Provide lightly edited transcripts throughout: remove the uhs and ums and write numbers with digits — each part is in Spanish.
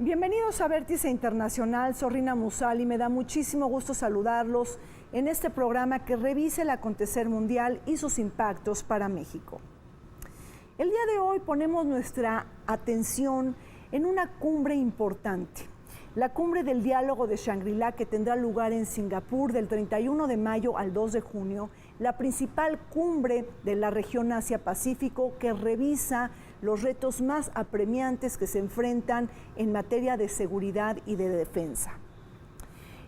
Bienvenidos a Vértice Internacional, soy Rina Musali, me da muchísimo gusto saludarlos en este programa que revisa el acontecer mundial y sus impactos para México. El día de hoy ponemos nuestra atención en una cumbre importante, la cumbre del diálogo de Shangri-La que tendrá lugar en Singapur del 31 de mayo al 2 de junio, la principal cumbre de la región Asia-Pacífico que revisa los retos más apremiantes que se enfrentan en materia de seguridad y de defensa.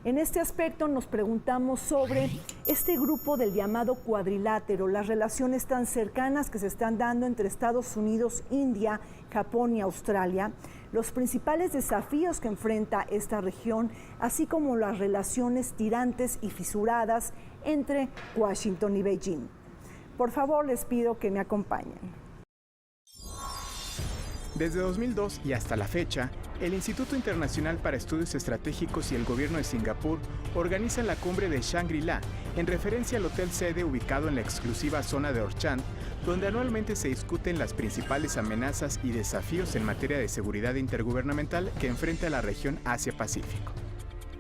En este aspecto nos preguntamos sobre este grupo del llamado cuadrilátero, las relaciones tan cercanas que se están dando entre Estados Unidos, India, Japón y Australia, los principales desafíos que enfrenta esta región, así como las relaciones tirantes y fisuradas entre Washington y Beijing. Por favor, les pido que me acompañen. Desde 2002 y hasta la fecha, el Instituto Internacional para Estudios Estratégicos y el Gobierno de Singapur organizan la cumbre de Shangri-La, en referencia al hotel sede ubicado en la exclusiva zona de Orchard, donde anualmente se discuten las principales amenazas y desafíos en materia de seguridad intergubernamental que enfrenta la región Asia-Pacífico.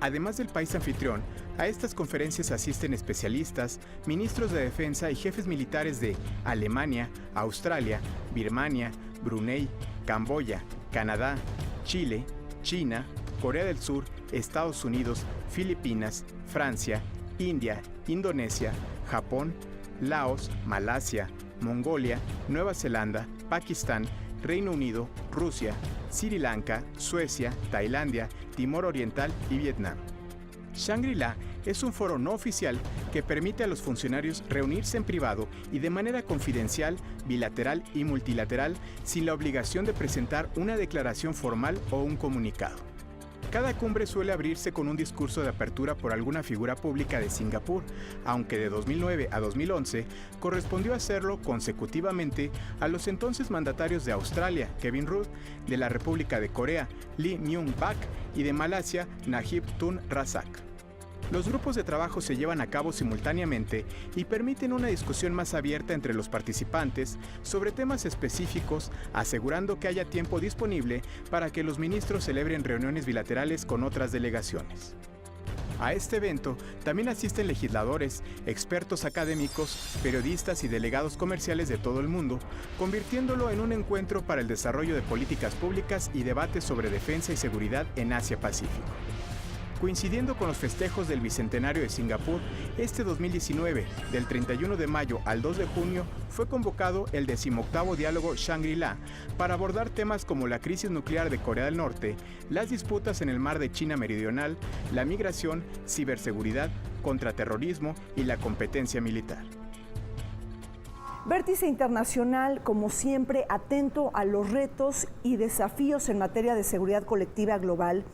Además del país anfitrión, a estas conferencias asisten especialistas, ministros de defensa y jefes militares de Alemania, Australia, Birmania, Brunei, Camboya, Canadá, Chile, China, Corea del Sur, Estados Unidos, Filipinas, Francia, India, Indonesia, Japón, Laos, Malasia, Mongolia, Nueva Zelanda, Pakistán, Reino Unido, Rusia, Sri Lanka, Suecia, Tailandia, Timor Oriental y Vietnam. Shangri-La es un foro no oficial que permite a los funcionarios reunirse en privado y de manera confidencial, bilateral y multilateral sin la obligación de presentar una declaración formal o un comunicado. Cada cumbre suele abrirse con un discurso de apertura por alguna figura pública de Singapur, aunque de 2009 a 2011 correspondió hacerlo consecutivamente a los entonces mandatarios de Australia, Kevin Rudd, de la República de Corea, Lee Myung-bak, y de Malasia, Najib Tun Razak. Los grupos de trabajo se llevan a cabo simultáneamente y permiten una discusión más abierta entre los participantes sobre temas específicos, asegurando que haya tiempo disponible para que los ministros celebren reuniones bilaterales con otras delegaciones. A este evento también asisten legisladores, expertos académicos, periodistas y delegados comerciales de todo el mundo, convirtiéndolo en un encuentro para el desarrollo de políticas públicas y debates sobre defensa y seguridad en Asia-Pacífico. Coincidiendo con los festejos del Bicentenario de Singapur, este 2019, del 31 de mayo al 2 de junio, fue convocado el 18º Diálogo Shangri-La para abordar temas como la crisis nuclear de Corea del Norte, las disputas en el mar de China Meridional, la migración, ciberseguridad, contraterrorismo y la competencia militar. Vértice Internacional, como siempre, atento a los retos y desafíos en materia de seguridad colectiva global,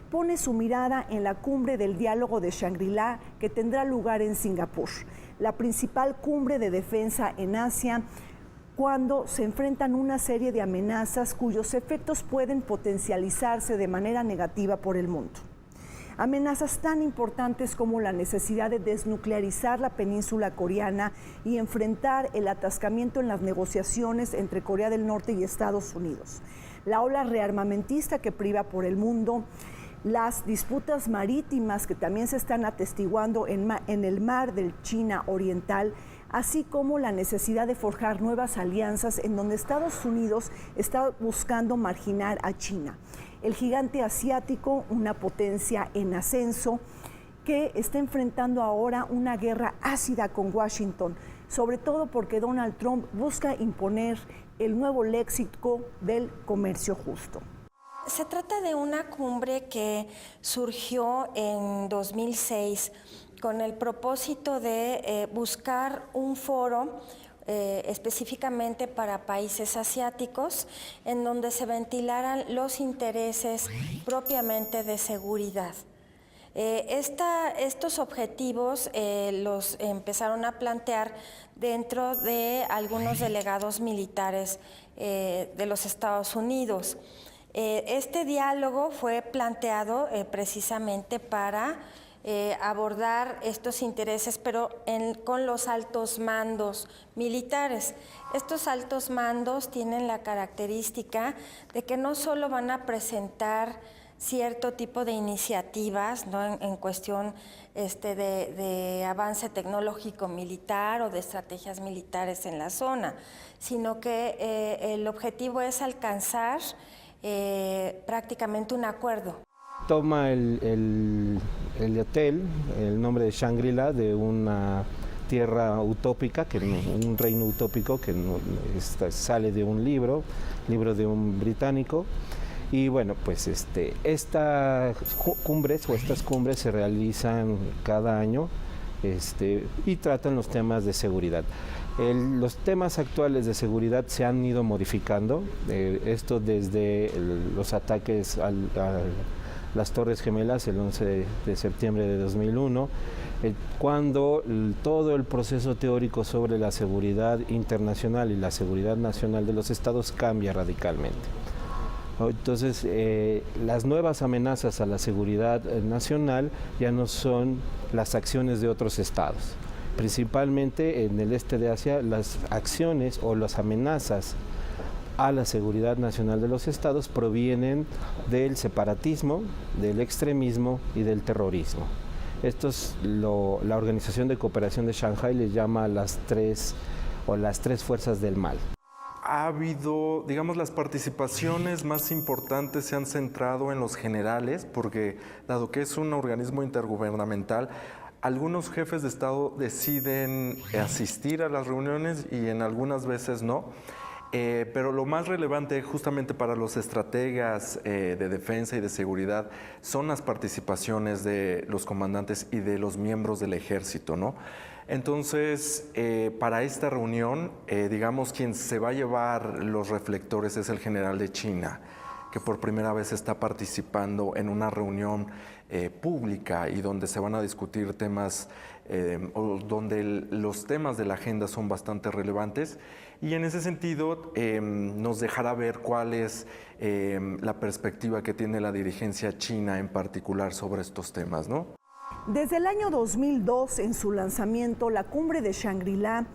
pone su mirada en la cumbre del diálogo de Shangri-La que tendrá lugar en Singapur, la principal cumbre de defensa en Asia, cuando se enfrentan una serie de amenazas cuyos efectos pueden potencializarse de manera negativa por el mundo. Amenazas tan importantes como la necesidad de desnuclearizar la península coreana y enfrentar el atascamiento en las negociaciones entre Corea del Norte y Estados Unidos, la ola rearmamentista que priva por el mundo, las disputas marítimas que también se están atestiguando en el mar del China Oriental, así como la necesidad de forjar nuevas alianzas en donde Estados Unidos está buscando marginar a China, el gigante asiático, una potencia en ascenso, que está enfrentando ahora una guerra ácida con Washington, sobre todo porque Donald Trump busca imponer el nuevo léxico del comercio justo. Se trata de una cumbre que surgió en 2006 con el propósito de buscar un foro específicamente para países asiáticos en donde se ventilaran los intereses propiamente de seguridad. Estos objetivos los empezaron a plantear dentro de algunos delegados militares de los Estados Unidos. Este diálogo fue planteado precisamente para abordar estos intereses, pero con los altos mandos militares. Estos altos mandos tienen la característica de que no solo van a presentar cierto tipo de iniciativas, ¿no?, en cuestión de avance tecnológico militar o de estrategias militares en la zona, sino que el objetivo es alcanzar prácticamente un acuerdo. Toma el hotel, el nombre de Shangri-La, de una tierra utópica, un reino utópico que sale de un libro de un británico. Y bueno, pues estas cumbres se realizan cada año y tratan los temas de seguridad. Los temas actuales de seguridad se han ido modificando, esto desde los ataques a las Torres Gemelas el 11 de septiembre de 2001, cuando todo el proceso teórico sobre la seguridad internacional y la seguridad nacional de los estados cambia radicalmente. Entonces, las nuevas amenazas a la seguridad nacional ya no son las acciones de otros estados. Principalmente en el este de Asia, las acciones o las amenazas a la seguridad nacional de los estados provienen del separatismo, del extremismo y del terrorismo. Esto es la Organización de Cooperación de Shanghái le llama las tres fuerzas del mal. Ha habido, digamos, las participaciones más importantes se han centrado en los generales, porque dado que es un organismo intergubernamental, algunos jefes de Estado deciden asistir a las reuniones y en algunas veces no. Pero lo más relevante justamente para los estrategas de defensa y de seguridad son las participaciones de los comandantes y de los miembros del ejército, ¿no? Entonces, para esta reunión, digamos, quien se va a llevar los reflectores es el general de China, que por primera vez está participando en una reunión pública y donde se van a discutir temas, o donde los temas de la agenda son bastante relevantes. Y en ese sentido nos dejará ver cuál es la perspectiva que tiene la dirigencia china en particular sobre estos temas, ¿no? Desde el año 2002, en su lanzamiento, la cumbre de Shangri-La,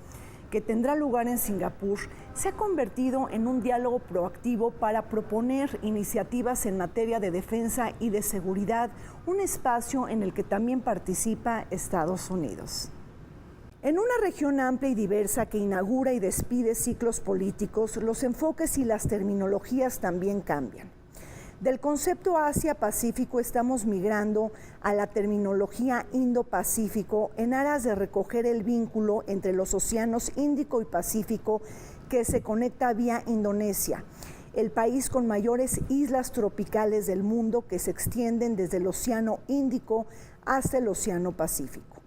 que tendrá lugar en Singapur, se ha convertido en un diálogo proactivo para proponer iniciativas en materia de defensa y de seguridad, un espacio en el que también participa Estados Unidos. En una región amplia y diversa que inaugura y despide ciclos políticos, los enfoques y las terminologías también cambian. Del concepto Asia-Pacífico estamos migrando a la terminología Indo-Pacífico en aras de recoger el vínculo entre los océanos Índico y Pacífico que se conecta vía Indonesia, el país con mayores islas tropicales del mundo que se extienden desde el Océano Índico hasta el Océano Pacífico.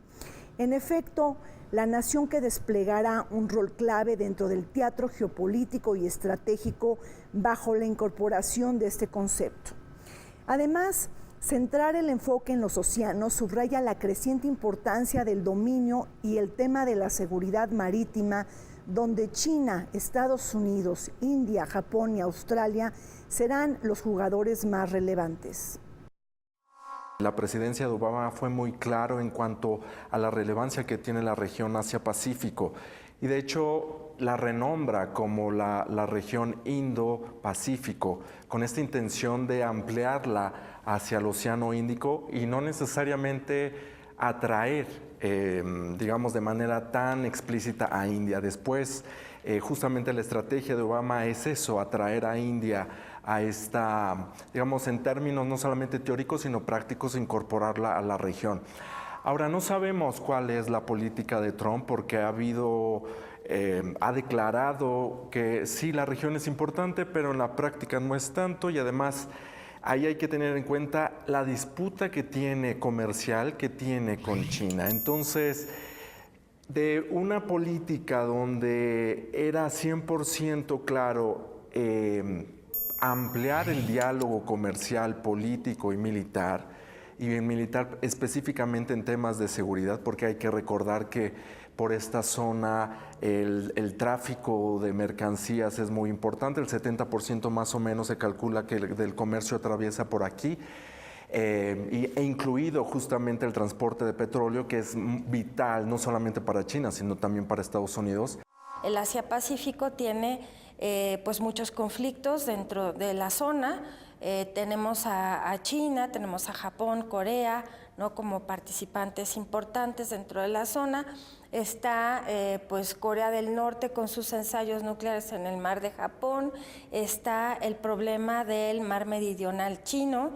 En efecto, la nación que desplegará un rol clave dentro del teatro geopolítico y estratégico bajo la incorporación de este concepto. Además, centrar el enfoque en los océanos subraya la creciente importancia del dominio y el tema de la seguridad marítima, donde China, Estados Unidos, India, Japón y Australia serán los jugadores más relevantes. La presidencia de Obama fue muy claro en cuanto a la relevancia que tiene la región Asia-Pacífico y de hecho la renombra como la región Indo-Pacífico con esta intención de ampliarla hacia el Océano Índico y no necesariamente atraer, digamos, de manera tan explícita a India. Después, justamente la estrategia de Obama es eso, atraer a India a esta, digamos, en términos no solamente teóricos, sino prácticos, incorporarla a la región. Ahora, no sabemos cuál es la política de Trump porque ha declarado que sí, la región es importante, pero en la práctica no es tanto y además ahí hay que tener en cuenta la disputa que tiene comercial que tiene con China. Entonces, de una política donde era 100% claro ampliar el diálogo comercial, político y militar específicamente en temas de seguridad, porque hay que recordar que por esta zona el tráfico de mercancías es muy importante, el 70% más o menos se calcula que del comercio atraviesa por aquí. e incluido justamente el transporte de petróleo, que es vital no solamente para China, sino también para Estados Unidos. El Asia-Pacífico tiene pues muchos conflictos dentro de la zona. Tenemos a China, tenemos a Japón, Corea, ¿no?, como participantes importantes dentro de la zona. Está pues Corea del Norte con sus ensayos nucleares en el mar de Japón. Está el problema del mar meridional chino.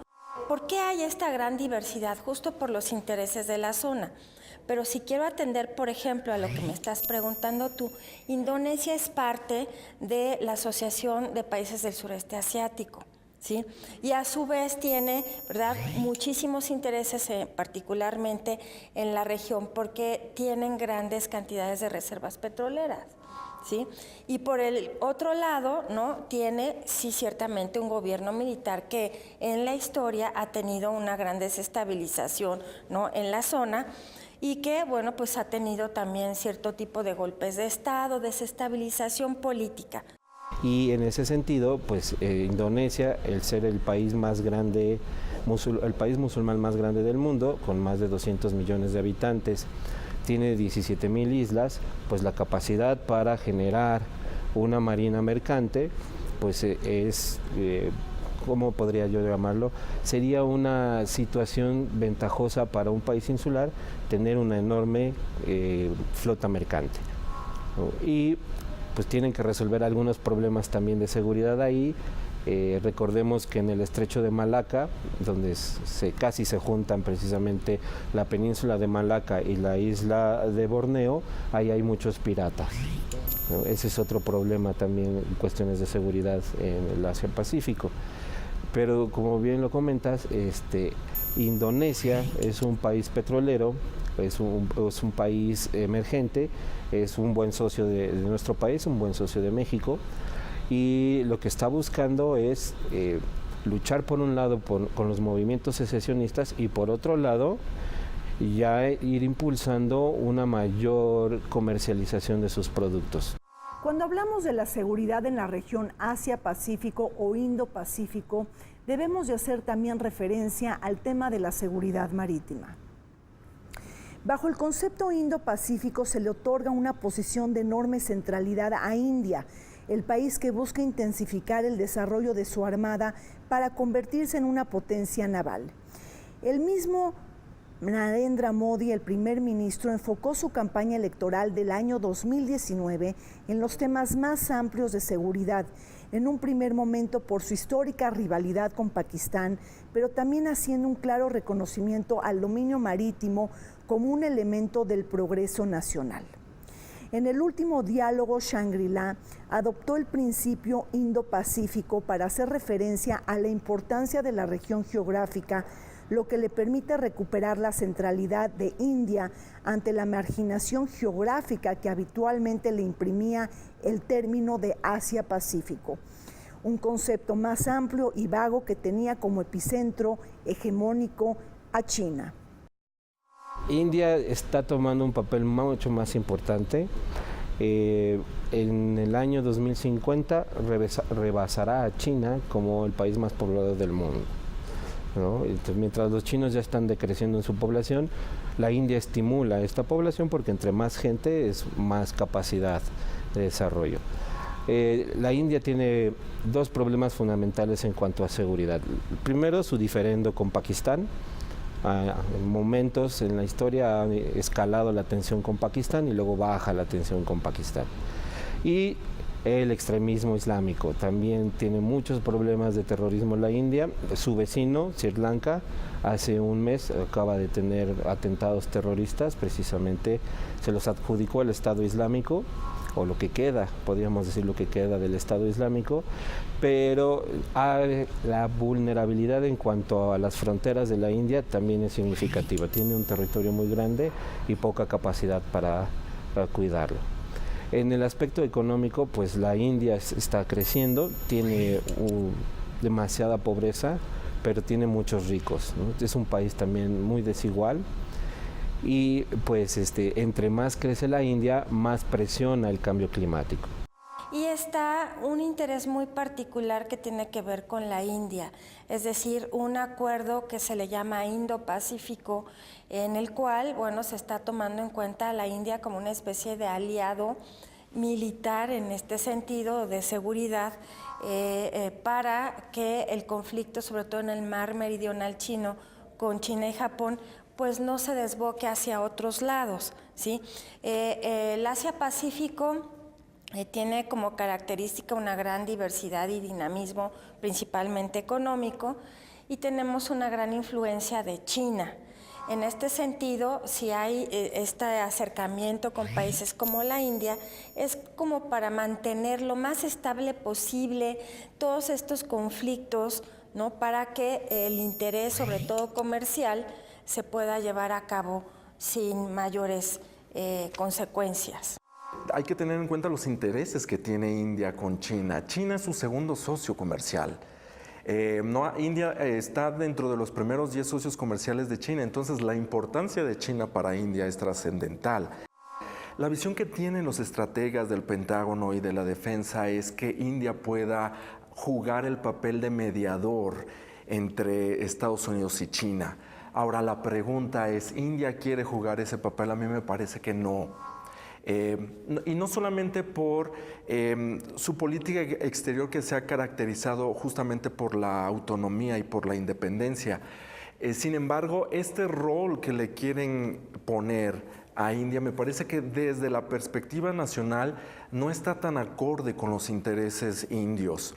¿Por qué hay esta gran diversidad? Justo por los intereses de la zona. Pero si quiero atender, por ejemplo, a lo que me estás preguntando tú, Indonesia es parte de la Asociación de Países del Sureste Asiático, ¿sí? Y a su vez tiene, ¿verdad?, muchísimos intereses, particularmente en la región, porque tienen grandes cantidades de reservas petroleras, ¿sí? Y por el otro lado, ¿no?, tiene, sí, ciertamente un gobierno militar que en la historia ha tenido una gran desestabilización, ¿no?, en la zona, y que, bueno, pues ha tenido también cierto tipo de golpes de Estado, desestabilización política. Y en ese sentido, pues Indonesia, el ser el país más grande, el país musulmán más grande del mundo, con más de 200 millones de habitantes, tiene 17,000 islas, pues la capacidad para generar una marina mercante, pues es, ¿cómo podría yo llamarlo? Sería una situación ventajosa para un país insular tener una enorme flota mercante, ¿no? Y pues tienen que resolver algunos problemas también de seguridad ahí. Recordemos que en el estrecho de Malaca, donde casi se juntan precisamente la península de Malaca y la isla de Borneo, ahí hay muchos piratas, ¿no? Ese es otro problema también en cuestiones de seguridad en el Asia-Pacífico. Pero como bien lo comentas, Indonesia es un país petrolero, es un país emergente, es un buen socio de nuestro país, un buen socio de México, y lo que está buscando es luchar por un lado con los movimientos secesionistas y por otro lado ya ir impulsando una mayor comercialización de sus productos. Cuando hablamos de la seguridad en la región Asia-Pacífico o Indo-Pacífico, debemos de hacer también referencia al tema de la seguridad marítima. Bajo el concepto Indo-Pacífico se le otorga una posición de enorme centralidad a India, el país que busca intensificar el desarrollo de su armada para convertirse en una potencia naval. El mismo Narendra Modi, el primer ministro, enfocó su campaña electoral del año 2019 en los temas más amplios de seguridad, en un primer momento por su histórica rivalidad con Pakistán, pero también haciendo un claro reconocimiento al dominio marítimo como un elemento del progreso nacional. En el último diálogo Shangri-La adoptó el principio Indo-Pacífico para hacer referencia a la importancia de la región geográfica, lo que le permite recuperar la centralidad de India ante la marginación geográfica que habitualmente le imprimía el término de Asia-Pacífico, un concepto más amplio y vago que tenía como epicentro hegemónico a China. India está tomando un papel mucho más importante. En el año 2050 rebasará a China como el país más poblado del mundo, ¿no? Entonces, mientras los chinos ya están decreciendo en su población, la India estimula esta población porque entre más gente es más capacidad de desarrollo. La India tiene dos problemas fundamentales en cuanto a seguridad. Primero, su diferendo con Pakistán. En momentos en la historia ha escalado la tensión con Pakistán y luego baja la tensión con Pakistán. Y el extremismo islámico también tiene muchos problemas de terrorismo en la India. Su vecino, Sri Lanka, hace un mes acaba de tener atentados terroristas, precisamente se los adjudicó el Estado Islámico, o lo que queda, podríamos decir lo que queda del Estado Islámico, pero la vulnerabilidad en cuanto a las fronteras de la India también es significativa. Tiene un territorio muy grande y poca capacidad para cuidarlo. En el aspecto económico, pues la India está creciendo, tiene demasiada pobreza, pero tiene muchos ricos, ¿no? Es un país también muy desigual. Y pues entre más crece la India, más presiona el cambio climático. Y está un interés muy particular que tiene que ver con la India, es decir, un acuerdo que se le llama Indo-Pacífico, en el cual, bueno, se está tomando en cuenta a la India como una especie de aliado militar en este sentido de seguridad para que el conflicto, sobre todo en el mar meridional chino, con China y Japón, pues no se desboque hacia otros lados, ¿sí? El Asia-Pacífico tiene como característica una gran diversidad y dinamismo, principalmente económico, y tenemos una gran influencia de China. En este sentido, si hay este acercamiento con países como la India, es como para mantener lo más estable posible todos estos conflictos, ¿no? Para que el interés, sobre todo comercial, se pueda llevar a cabo sin mayores consecuencias. Hay que tener en cuenta los intereses que tiene India con China. China es su segundo socio comercial. India está dentro de los primeros 10 socios comerciales de China, entonces la importancia de China para India es trascendental. La visión que tienen los estrategas del Pentágono y de la defensa es que India pueda jugar el papel de mediador entre Estados Unidos y China. Ahora la pregunta es, ¿India quiere jugar ese papel? A mí me parece que no. Y no solamente por su política exterior, que se ha caracterizado justamente por la autonomía y por la independencia. Sin embargo, este rol que le quieren poner a India me parece que desde la perspectiva nacional no está tan acorde con los intereses indios.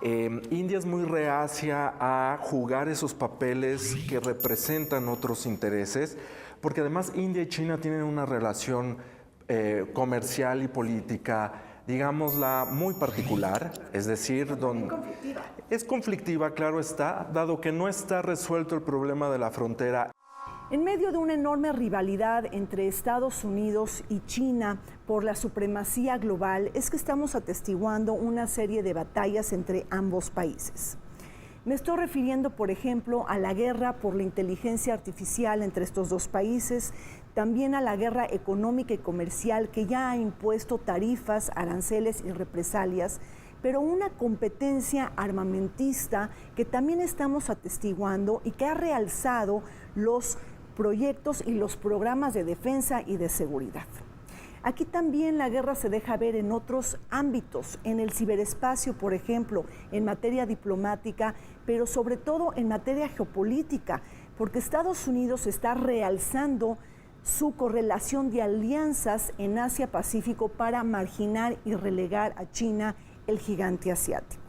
India es muy reacia a jugar esos papeles que representan otros intereses, porque además India y China tienen una relación comercial y política, digámosla, muy particular, es decir, es conflictiva, claro está, dado que no está resuelto el problema de la frontera. En medio de una enorme rivalidad entre Estados Unidos y China por la supremacía global, es que estamos atestiguando una serie de batallas entre ambos países. Me estoy refiriendo, por ejemplo, a la guerra por la inteligencia artificial entre estos dos países, también a la guerra económica y comercial que ya ha impuesto tarifas, aranceles y represalias, pero una competencia armamentista que también estamos atestiguando y que ha realzado los proyectos y los programas de defensa y de seguridad. Aquí también la guerra se deja ver en otros ámbitos, en el ciberespacio, por ejemplo, en materia diplomática, pero sobre todo en materia geopolítica, porque Estados Unidos está realzando su correlación de alianzas en Asia-Pacífico para marginar y relegar a China, el gigante asiático.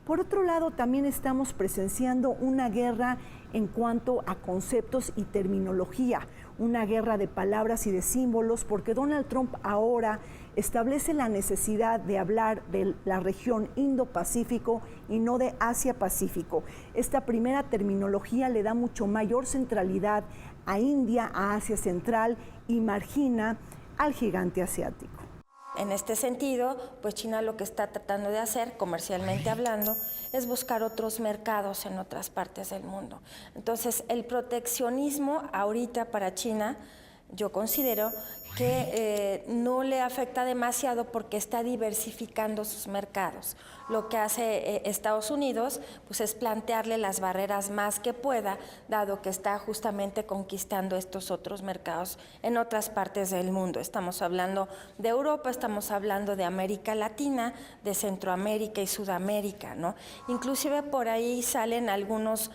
Por otro lado, también estamos presenciando una guerra en cuanto a conceptos y terminología, una guerra de palabras y de símbolos, porque Donald Trump ahora establece la necesidad de hablar de la región Indo-Pacífico y no de Asia-Pacífico. Esta primera terminología le da mucho mayor centralidad a India, a Asia Central, y margina al gigante asiático. En este sentido, pues China lo que está tratando de hacer, comercialmente hablando, es buscar otros mercados en otras partes del mundo. Entonces, el proteccionismo ahorita para China, yo considero que no le afecta demasiado porque está diversificando sus mercados. Lo que hace Estados Unidos pues es plantearle las barreras más que pueda, dado que está justamente conquistando estos otros mercados en otras partes del mundo. Estamos hablando de Europa, estamos hablando de América Latina, de Centroamérica y Sudamérica, ¿no? Inclusive por ahí salen algunos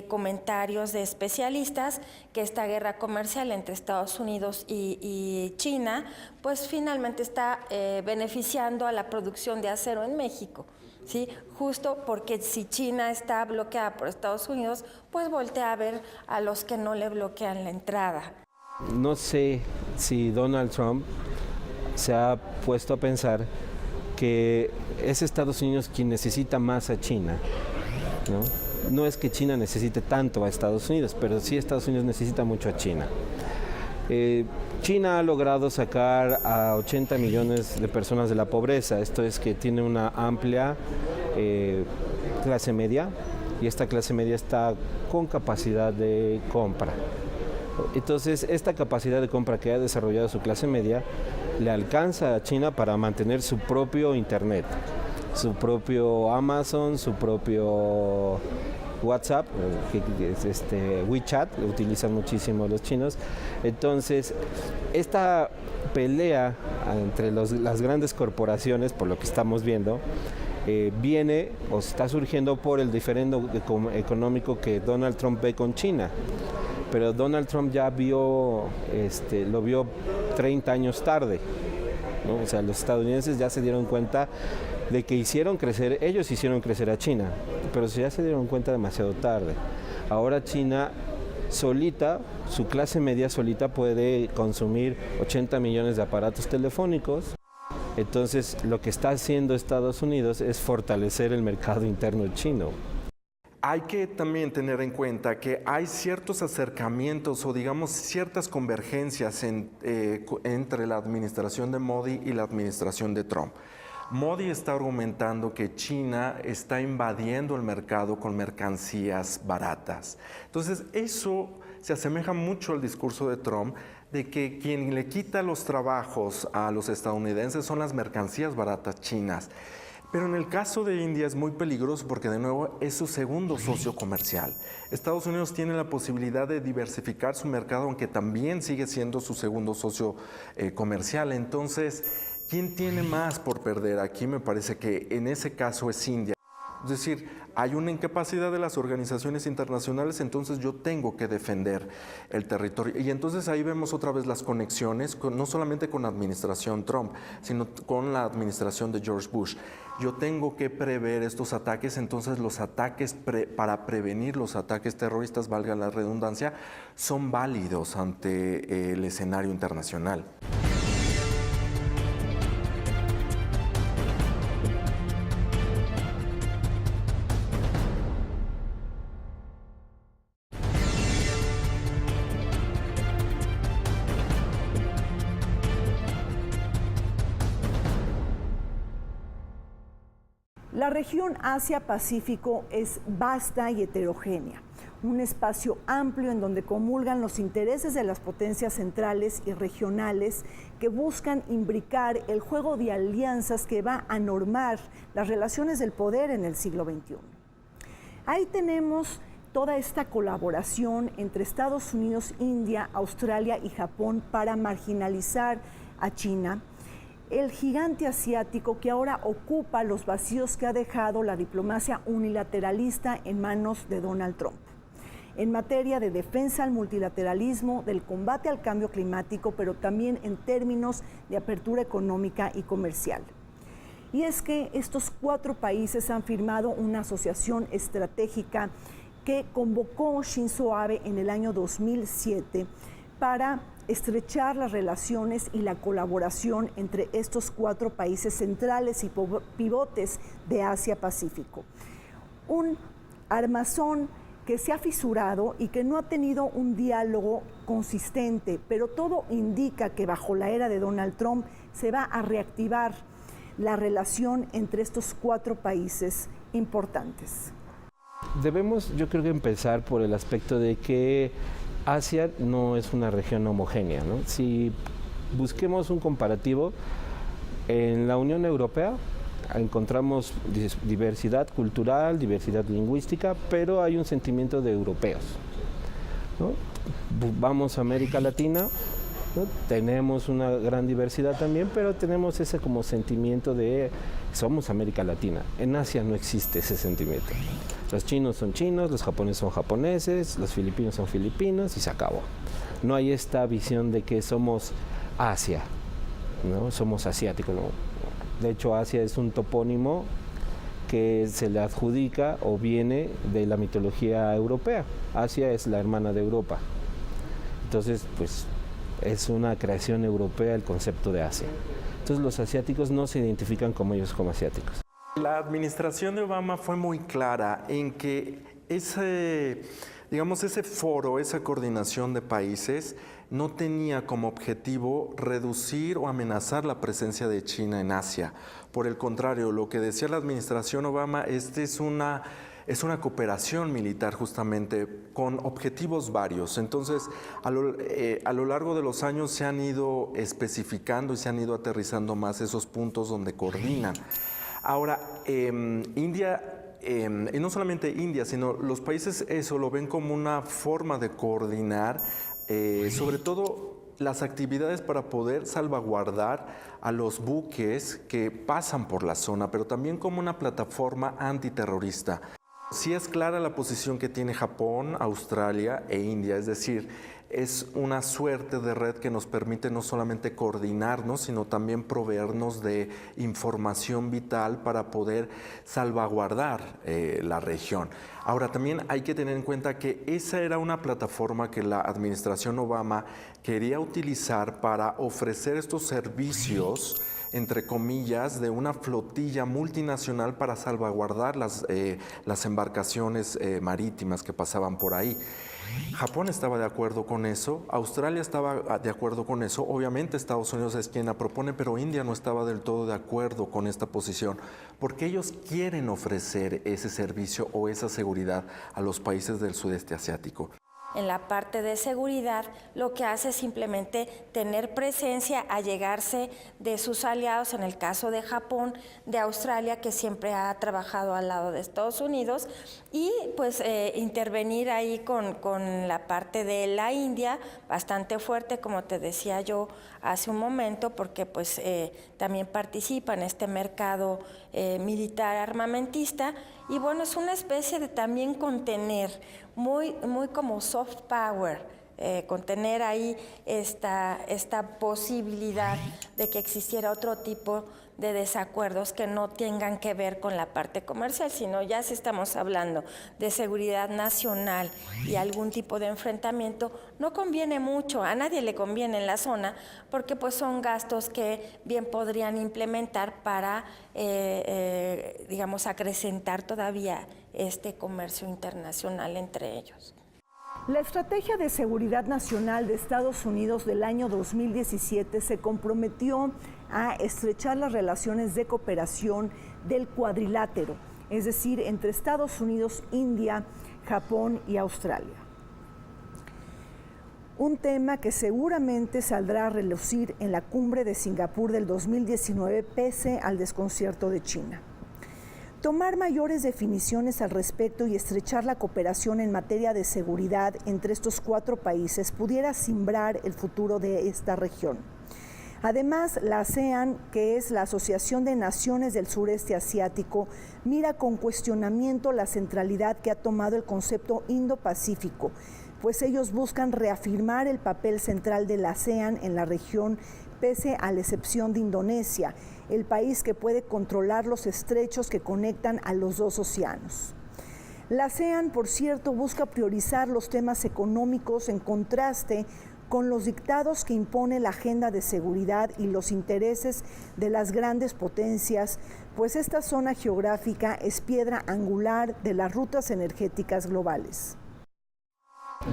comentarios de especialistas que esta guerra comercial entre Estados Unidos y China, pues finalmente está beneficiando a la producción de acero en México, ¿sí? Justo porque si China está bloqueada por Estados Unidos, pues voltea a ver a los que no le bloquean la entrada. No sé si Donald Trump se ha puesto a pensar que es Estados Unidos quien necesita más a China, ¿no? No es que China necesite tanto a Estados Unidos, pero sí Estados Unidos necesita mucho a China. China ha logrado sacar a 80 millones de personas de la pobreza. Esto es que tiene una amplia clase media, y esta clase media está con capacidad de compra. Entonces, esta capacidad de compra que ha desarrollado su clase media le alcanza a China para mantener su propio Internet, su propio Amazon, su propio WhatsApp, WeChat, lo utilizan muchísimo los chinos. Entonces, esta pelea entre las grandes corporaciones, por lo que estamos viendo, viene o está surgiendo por el diferendo económico que Donald Trump ve con China. Pero Donald Trump ya lo vio 30 años tarde, ¿no? O sea, los estadounidenses ya se dieron cuenta de que ellos hicieron crecer a China, pero ya se dieron cuenta demasiado tarde. Ahora China solita, su clase media solita puede consumir 80 millones de aparatos telefónicos. Entonces, lo que está haciendo Estados Unidos es fortalecer el mercado interno chino. Hay que también tener en cuenta que hay ciertos acercamientos o digamos ciertas convergencias entre la administración de Modi y la administración de Trump. Modi está argumentando que China está invadiendo el mercado con mercancías baratas. Entonces, eso se asemeja mucho al discurso de Trump de que quien le quita los trabajos a los estadounidenses son las mercancías baratas chinas. Pero en el caso de India es muy peligroso porque de nuevo es su segundo socio comercial. Estados Unidos tiene la posibilidad de diversificar su mercado, aunque también sigue siendo su segundo socio comercial. Entonces, ¿quién tiene más por perder? Aquí me parece que en ese caso es India. Es decir, hay una incapacidad de las organizaciones internacionales, entonces yo tengo que defender el territorio. Y entonces ahí vemos otra vez las conexiones, no solamente con la administración Trump, sino con la administración de George Bush. Yo tengo que prever estos ataques, entonces los ataques para prevenir los ataques terroristas, valga la redundancia, son válidos ante el escenario internacional. La región Asia-Pacífico es vasta y heterogénea, un espacio amplio en donde comulgan los intereses de las potencias centrales y regionales que buscan imbricar el juego de alianzas que va a normar las relaciones del poder en el siglo XXI. Ahí tenemos toda esta colaboración entre Estados Unidos, India, Australia y Japón para marginalizar a China, el gigante asiático que ahora ocupa los vacíos que ha dejado la diplomacia unilateralista en manos de Donald Trump, en materia de defensa al multilateralismo, del combate al cambio climático, pero también en términos de apertura económica y comercial. Y es que estos 4 países han firmado una asociación estratégica que convocó Shinzo Abe en el año 2007 para estrechar las relaciones y la colaboración entre estos 4 países centrales y pivotes de Asia-Pacífico. Un armazón que se ha fisurado y que no ha tenido un diálogo consistente, pero todo indica que bajo la era de Donald Trump se va a reactivar la relación entre estos 4 países importantes. Debemos, yo creo que empezar por el aspecto de que Asia no es una región homogénea, ¿no? Si busquemos un comparativo, en la Unión Europea encontramos diversidad cultural, diversidad lingüística, pero hay un sentimiento de europeos, ¿no? Vamos a América Latina, ¿no? Tenemos una gran diversidad también, pero tenemos ese como sentimiento de somos América Latina. En Asia no existe ese sentimiento. Los chinos son chinos, los japoneses son japoneses, los filipinos son filipinos y se acabó. No hay esta visión de que somos Asia, ¿no? Somos asiáticos, ¿no? De hecho, Asia es un topónimo que se le adjudica o viene de la mitología europea. Asia es la hermana de Europa. Entonces, pues, es una creación europea el concepto de Asia. Entonces, los asiáticos no se identifican como ellos como asiáticos. La administración de Obama fue muy clara en que ese foro, esa coordinación de países, no tenía como objetivo reducir o amenazar la presencia de China en Asia. Por el contrario, lo que decía la administración Obama, es una es una cooperación militar justamente con objetivos varios. Entonces, a lo largo de los años se han ido especificando y se han ido aterrizando más esos puntos donde coordinan. Ahora, India, y no solamente India, sino los países eso lo ven como una forma de coordinar, sobre todo las actividades para poder salvaguardar a los buques que pasan por la zona, pero también como una plataforma antiterrorista. Sí es clara la posición que tiene Japón, Australia e India, es decir, es una suerte de red que nos permite no solamente coordinarnos, sino también proveernos de información vital para poder salvaguardar la región. Ahora, también hay que tener en cuenta que esa era una plataforma que la administración Obama quería utilizar para ofrecer estos servicios, entre comillas, de una flotilla multinacional para salvaguardar las embarcaciones marítimas que pasaban por ahí. Japón estaba de acuerdo con eso, Australia estaba de acuerdo con eso, obviamente Estados Unidos es quien la propone, pero India no estaba del todo de acuerdo con esta posición, porque ellos quieren ofrecer ese servicio o esa seguridad a los países del sudeste asiático. En la parte de seguridad, lo que hace es simplemente tener presencia, allegarse de sus aliados, en el caso de Japón, de Australia, que siempre ha trabajado al lado de Estados Unidos, y pues intervenir ahí con la parte de la India, bastante fuerte, como te decía yo hace un momento, porque pues también participa en este mercado militar armamentista, y bueno, es una especie de también contener, muy como soft power, contener ahí esta posibilidad de que existiera otro tipo de desacuerdos que no tengan que ver con la parte comercial, sino ya si estamos hablando de seguridad nacional y algún tipo de enfrentamiento, no conviene mucho, a nadie le conviene en la zona, porque pues son gastos que bien podrían implementar para, digamos, acrecentar todavía este comercio internacional entre ellos. La Estrategia de Seguridad Nacional de Estados Unidos del año 2017 se comprometió a estrechar las relaciones de cooperación del cuadrilátero, es decir, entre Estados Unidos, India, Japón y Australia. Un tema que seguramente saldrá a relucir en la cumbre de Singapur del 2019 pese al desconcierto de China. Tomar mayores definiciones al respecto y estrechar la cooperación en materia de seguridad entre estos 4 países pudiera simbrar el futuro de esta región. Además, la ASEAN, que es la Asociación de Naciones del Sureste Asiático, mira con cuestionamiento la centralidad que ha tomado el concepto Indo-Pacífico, pues ellos buscan reafirmar el papel central de la ASEAN en la región, pese a la excepción de Indonesia, el país que puede controlar los estrechos que conectan a los 2 océanos. La ASEAN, por cierto, busca priorizar los temas económicos en contraste con los dictados que impone la agenda de seguridad y los intereses de las grandes potencias, pues esta zona geográfica es piedra angular de las rutas energéticas globales.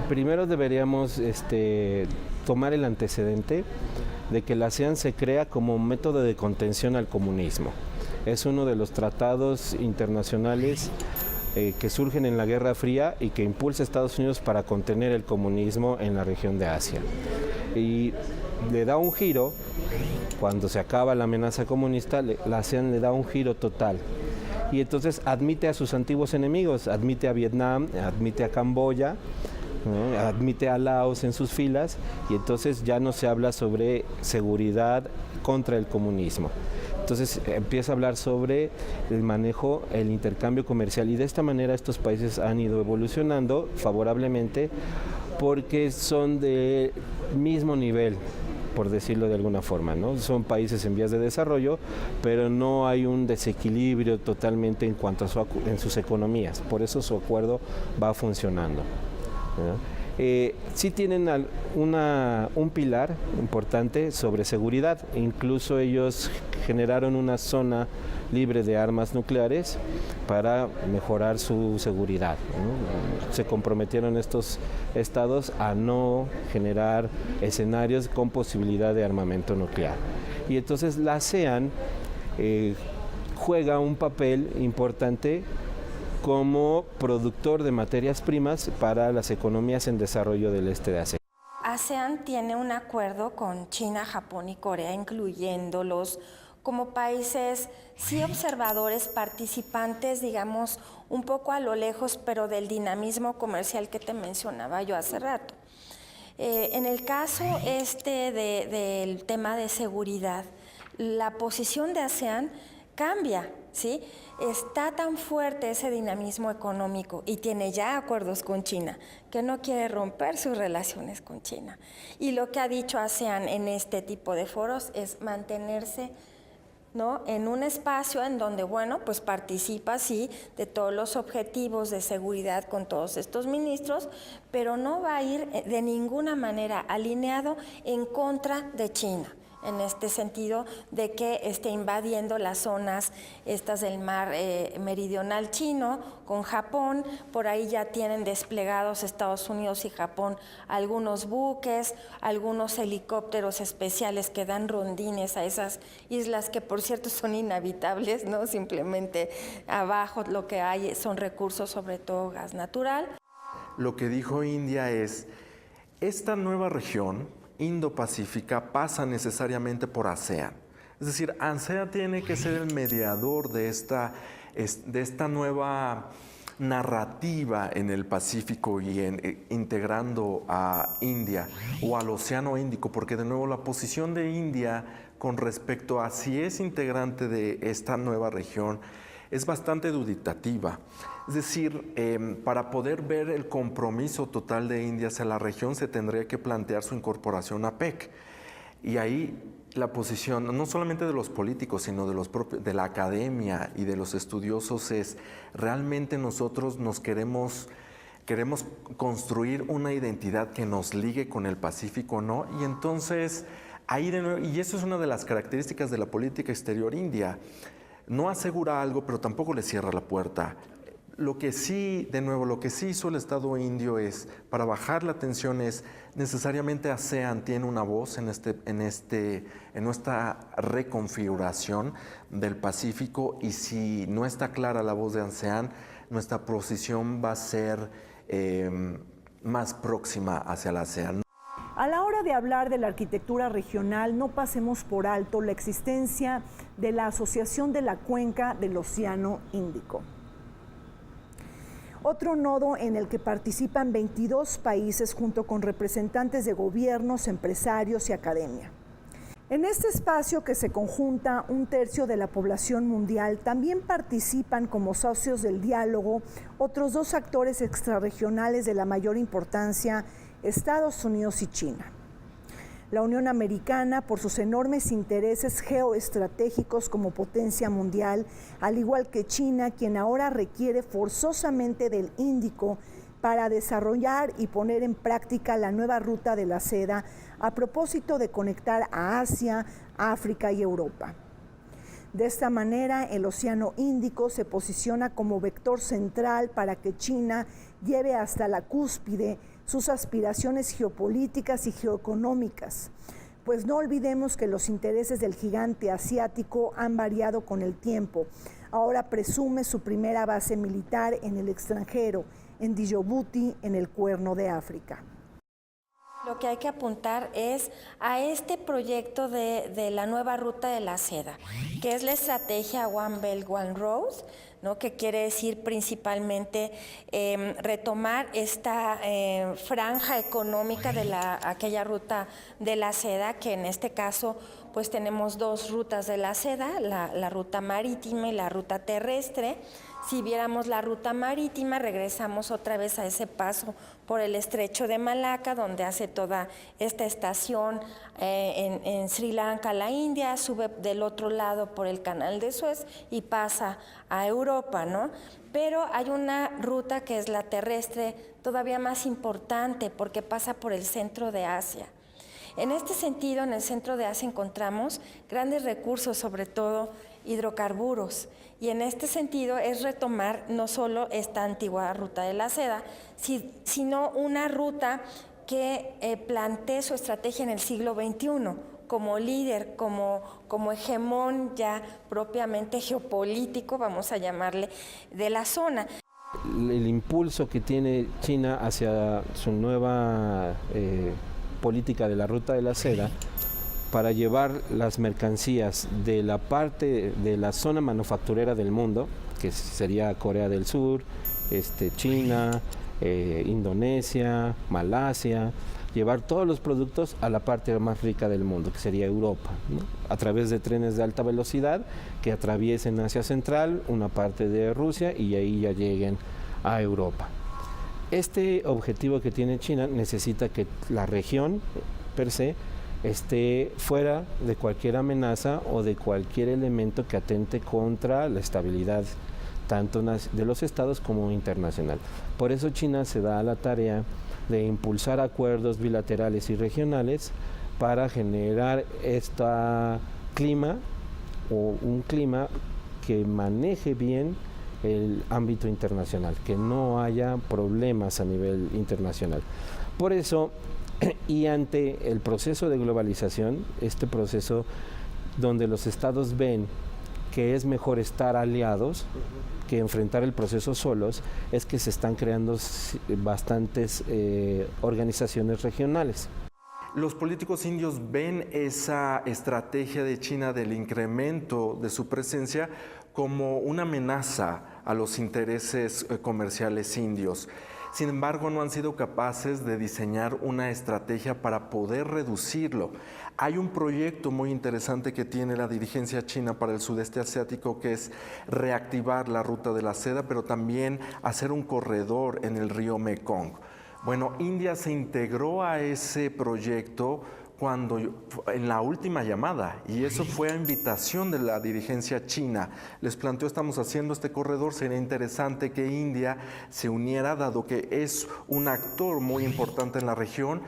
Primero deberíamos tomar el antecedente de que la ASEAN se crea como un método de contención al comunismo. Es uno de los tratados internacionales que surgen en la Guerra Fría y que impulsa a Estados Unidos para contener el comunismo en la región de Asia. Y le da un giro, cuando se acaba la amenaza comunista, la ASEAN le da un giro total. Y entonces admite a sus antiguos enemigos, admite a Vietnam, admite a Camboya, ¿no? Admite a Laos en sus filas, y entonces ya no se habla sobre seguridad contra el comunismo. Entonces empieza a hablar sobre el manejo, el intercambio comercial, y de esta manera estos países han ido evolucionando favorablemente porque son de mismo nivel, por decirlo de alguna forma, ¿no? Son países en vías de desarrollo, pero no hay un desequilibrio totalmente en cuanto a en sus economías, por eso su acuerdo va funcionando, ¿no? Sí tienen un pilar importante sobre seguridad, incluso ellos generaron una zona libre de armas nucleares para mejorar su seguridad, ¿no? Se comprometieron estos estados a no generar escenarios con posibilidad de armamento nuclear. Y entonces la ASEAN juega un papel importante como productor de materias primas para las economías en desarrollo del este de Asia. ASEAN tiene un acuerdo con China, Japón y Corea, incluyéndolos como países, sí observadores, participantes, digamos, un poco a lo lejos, pero del dinamismo comercial que te mencionaba yo hace rato. En el caso del tema de seguridad, la posición de ASEAN cambia, ¿sí? Está tan fuerte ese dinamismo económico y tiene ya acuerdos con China que no quiere romper sus relaciones con China. Y lo que ha dicho ASEAN en este tipo de foros es mantenerse, ¿no?, en un espacio en donde, bueno, pues participa, sí, de todos los objetivos de seguridad con todos estos ministros, pero no va a ir de ninguna manera alineado en contra de China, en este sentido de que esté invadiendo las zonas estas del mar meridional chino con Japón. Por ahí ya tienen desplegados Estados Unidos y Japón algunos buques, algunos helicópteros especiales que dan rondines a esas islas que, por cierto, son inhabitables, ¿no? Simplemente abajo lo que hay son recursos, sobre todo gas natural. Lo que dijo India es, esta nueva región Indo-Pacífica pasa necesariamente por ASEAN. Es decir, ASEAN tiene que ser el mediador de esta nueva narrativa en el Pacífico y integrando a India o al Océano Índico, porque de nuevo la posición de India con respecto a si es integrante de esta nueva región es bastante dubitativa. Es decir, para poder ver el compromiso total de India hacia la región se tendría que plantear su incorporación a PEC. Y ahí la posición, no solamente de los políticos, sino de la academia y de los estudiosos es, ¿realmente nosotros queremos construir una identidad que nos ligue con el Pacífico o no? Y entonces, ahí de nuevo, y eso es una de las características de la política exterior india, no asegura algo, pero tampoco le cierra la puerta. Lo que sí hizo el Estado indio es, para bajar la tensión, es necesariamente ASEAN tiene una voz en nuestra reconfiguración del Pacífico, y si no está clara la voz de ASEAN, nuestra posición va a ser más próxima hacia la ASEAN. A la hora de hablar de la arquitectura regional, no pasemos por alto la existencia de la Asociación de la Cuenca del Océano Índico. Otro nodo en el que participan 22 países junto con representantes de gobiernos, empresarios y academia. En este espacio que se conjunta un tercio de la población mundial, también participan como socios del diálogo otros dos actores extrarregionales de la mayor importancia, Estados Unidos y China. La Unión Americana, por sus enormes intereses geoestratégicos como potencia mundial, al igual que China, quien ahora requiere forzosamente del Índico para desarrollar y poner en práctica la nueva ruta de la seda a propósito de conectar a Asia, África y Europa. De esta manera, el Océano Índico se posiciona como vector central para que China lleve hasta la cúspide sus aspiraciones geopolíticas y geoeconómicas, pues no olvidemos que los intereses del gigante asiático han variado con el tiempo. Ahora presume su primera base militar en el extranjero, en Djibouti, en el Cuerno de África. Lo que hay que apuntar es a este proyecto de la nueva ruta de la seda, que es la estrategia One Belt, One Road, ¿no?, que quiere decir principalmente retomar esta franja económica de aquella ruta de la seda, que en este caso pues tenemos dos rutas de la seda, la ruta marítima y la ruta terrestre. Si viéramos la ruta marítima, regresamos otra vez a ese paso por el estrecho de Malaca, donde hace toda esta estación en Sri Lanka, la India, sube del otro lado por el canal de Suez y pasa a Europa, ¿no? Pero hay una ruta que es la terrestre, todavía más importante, porque pasa por el centro de Asia. En este sentido, en el centro de Asia encontramos grandes recursos, sobre todo hidrocarburos, y en este sentido es retomar no solo esta antigua ruta de la seda, sino una ruta que plantee su estrategia en el siglo XXI, como líder, como hegemón ya propiamente geopolítico, vamos a llamarle, de la zona. El impulso que tiene China hacia su nueva política de la ruta de la seda para llevar las mercancías de la parte de la zona manufacturera del mundo, que sería Corea del Sur, China, Indonesia, Malasia, llevar todos los productos a la parte más rica del mundo, que sería Europa, ¿no? A través de trenes de alta velocidad que atraviesen Asia Central, una parte de Rusia y ahí ya lleguen a Europa. Este objetivo que tiene China necesita que la región per se esté fuera de cualquier amenaza o de cualquier elemento que atente contra la estabilidad tanto de los estados como internacional. Por eso China se da a la tarea de impulsar acuerdos bilaterales y regionales para generar este clima o un clima que maneje bien el ámbito internacional, que no haya problemas a nivel internacional. Por eso, y ante el proceso de globalización, este proceso donde los estados ven que es mejor estar aliados que enfrentar el proceso solos, es que se están creando bastantes organizaciones regionales. Los políticos indios ven esa estrategia de China del incremento de su presencia como una amenaza a los intereses comerciales indios. Sin embargo, no han sido capaces de diseñar una estrategia para poder reducirlo. Hay un proyecto muy interesante que tiene la dirigencia china para el sudeste asiático, que es reactivar la ruta de la seda, pero también hacer un corredor en el río Mekong. Bueno, India se integró a ese proyecto en la última llamada, y eso fue a invitación de la dirigencia china. Les planteó: estamos haciendo este corredor, sería interesante que India se uniera, dado que es un actor muy importante en la región,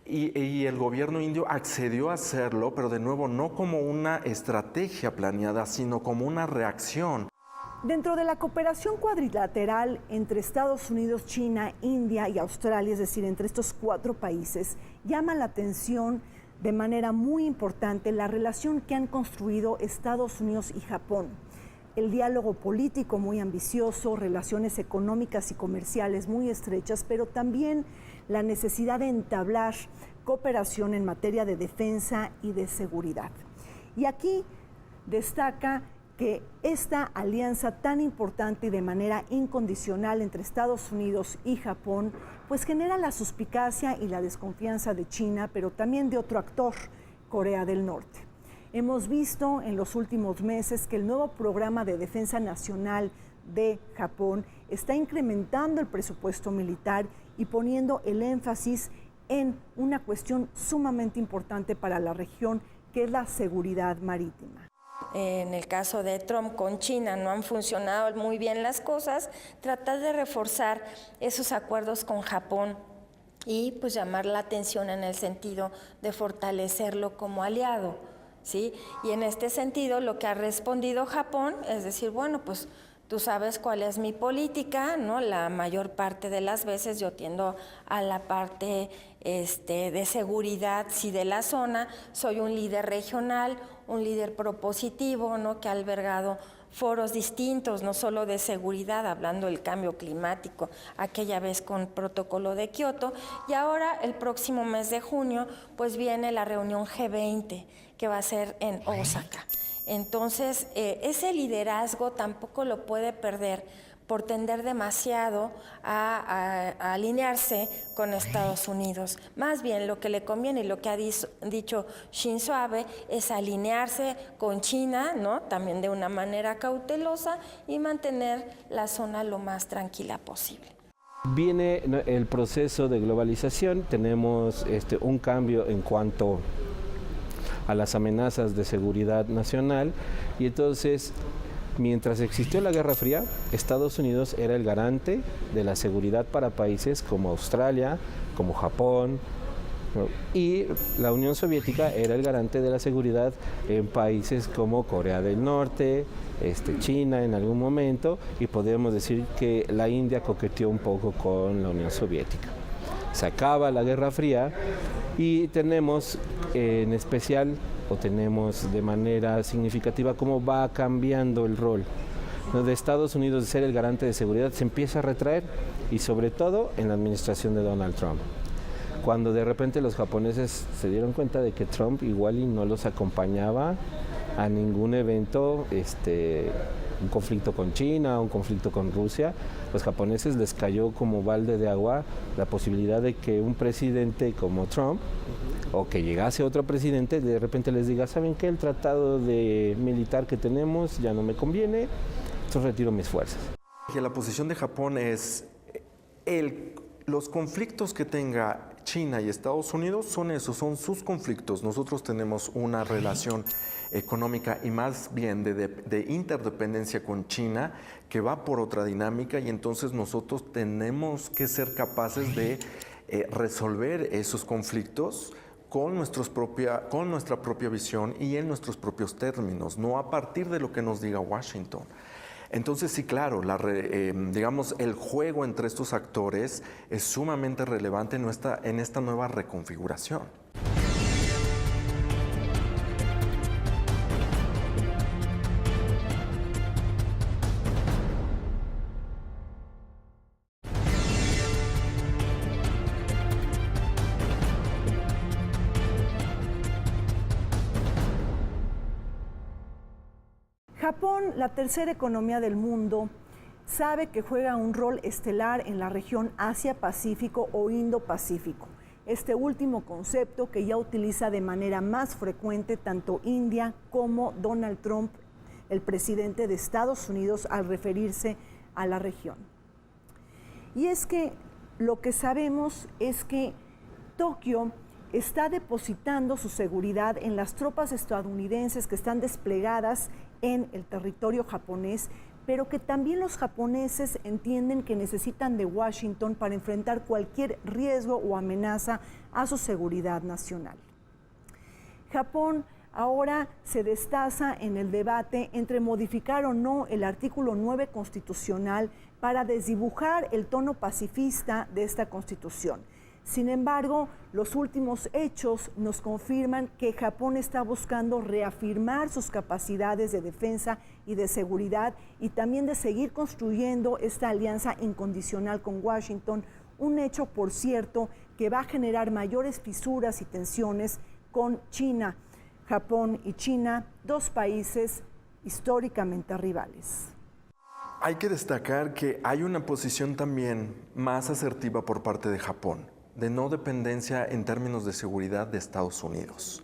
y el gobierno indio accedió a hacerlo, pero de nuevo no como una estrategia planeada, sino como una reacción. Dentro de la cooperación cuadrilateral entre Estados Unidos, China, India y Australia, es decir, entre estos 4 países, llama la atención de manera muy importante la relación que han construido Estados Unidos y Japón. El diálogo político muy ambicioso, relaciones económicas y comerciales muy estrechas, pero también la necesidad de entablar cooperación en materia de defensa y de seguridad. Y aquí destaca que esta alianza tan importante y de manera incondicional entre Estados Unidos y Japón, pues genera la suspicacia y la desconfianza de China, pero también de otro actor, Corea del Norte. Hemos visto en los últimos meses que el nuevo programa de defensa nacional de Japón está incrementando el presupuesto militar y poniendo el énfasis en una cuestión sumamente importante para la región, que es la seguridad marítima. En el caso de Trump con China no han funcionado muy bien las cosas, tratar de reforzar esos acuerdos con Japón y pues llamar la atención en el sentido de fortalecerlo como aliado, ¿sí? Y en este sentido lo que ha respondido Japón es decir, bueno, pues tú sabes cuál es mi política, ¿no? La mayor parte de las veces yo tiendo a la parte de seguridad, sí, de la zona. Soy un líder regional, un líder propositivo, ¿no? Que ha albergado foros distintos, no solo de seguridad, hablando del cambio climático, aquella vez con protocolo de Kioto, y ahora el próximo mes de junio, pues viene la reunión G20, que va a ser en Osaka. Entonces, ese liderazgo tampoco lo puede perder por tender demasiado a alinearse con Estados Unidos. Más bien lo que le conviene y lo que ha dicho Shinzo Abe es alinearse con China, ¿no? También de una manera cautelosa, y mantener la zona lo más tranquila posible. Viene el proceso de globalización, tenemos un cambio en cuanto a las amenazas de seguridad nacional, y entonces, mientras existió la Guerra Fría, Estados Unidos era el garante de la seguridad para países como Australia, como Japón, ¿no? Y la Unión Soviética era el garante de la seguridad en países como Corea del Norte, China en algún momento, y podríamos decir que la India coqueteó un poco con la Unión Soviética. Se acaba la Guerra Fría y tenemos en especial, o tenemos de manera significativa, cómo va cambiando el rol. de Estados Unidos de ser el garante de seguridad se empieza a retraer, y sobre todo en la administración de Donald Trump. Cuando de repente los japoneses se dieron cuenta de que Trump igual y no los acompañaba a ningún evento, un conflicto con China, un conflicto con Rusia, los japoneses les cayó como balde de agua la posibilidad de que un presidente como Trump, o que llegase otro presidente, de repente les diga, ¿saben qué? El tratado militar que tenemos ya no me conviene, entonces retiro mis fuerzas. Y la posición de Japón es, los conflictos que tenga China y Estados Unidos son esos, son sus conflictos. Nosotros tenemos una relación económica y más bien de interdependencia con China que va por otra dinámica, y entonces nosotros tenemos que ser capaces de resolver esos conflictos con nuestra propia visión y en nuestros propios términos, no a partir de lo que nos diga Washington. Entonces sí, claro, digamos, el juego entre estos actores es sumamente relevante en esta nueva reconfiguración. Japón, la tercera economía del mundo, sabe que juega un rol estelar en la región Asia-Pacífico o Indo-Pacífico. Este último concepto que ya utiliza de manera más frecuente tanto India como Donald Trump, el presidente de Estados Unidos, al referirse a la región. Y es que lo que sabemos es que Tokio está depositando su seguridad en las tropas estadounidenses que están desplegadas en el territorio japonés, pero que también los japoneses entienden que necesitan de Washington para enfrentar cualquier riesgo o amenaza a su seguridad nacional. Japón ahora se destaza en el debate entre modificar o no el artículo 9 constitucional para desdibujar el tono pacifista de esta constitución. Sin embargo, los últimos hechos nos confirman que Japón está buscando reafirmar sus capacidades de defensa y de seguridad, y también de seguir construyendo esta alianza incondicional con Washington, un hecho, por cierto, que va a generar mayores fisuras y tensiones con China. Japón y China, dos países históricamente rivales. Hay que destacar que hay una posición también más asertiva por parte de Japón, de no dependencia en términos de seguridad de Estados Unidos.